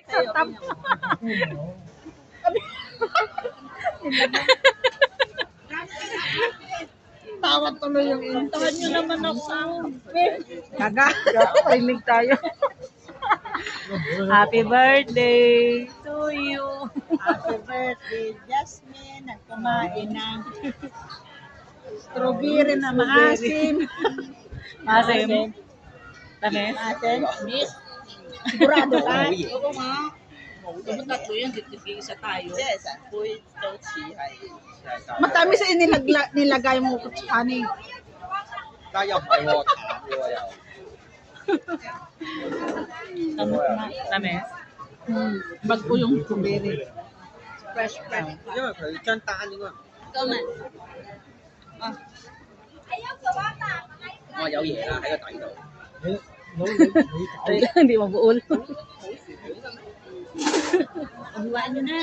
Sa tap. Tawa tuloy yung ito. Puntahan nyo naman ako. Kaga. Parinig tayo. Happy birthday to you. Happy birthday, Jasmine. Nagkumain ng strawberry na maasim. Masim. Tamis. Maasim. Miss. Sigurado ka? Oo nga. Kung tatlo yan, isa tayo. Yes. Matamis ay nilagay mo ko sa kanin. 但又唔係喎，淡嘅喎又。 Tamis. Bag ko yung strawberry. Fresh. 因為佢張單應該我有嘢啦喺個底度。 Hindi mabuol. Pagbuhaan nyo na.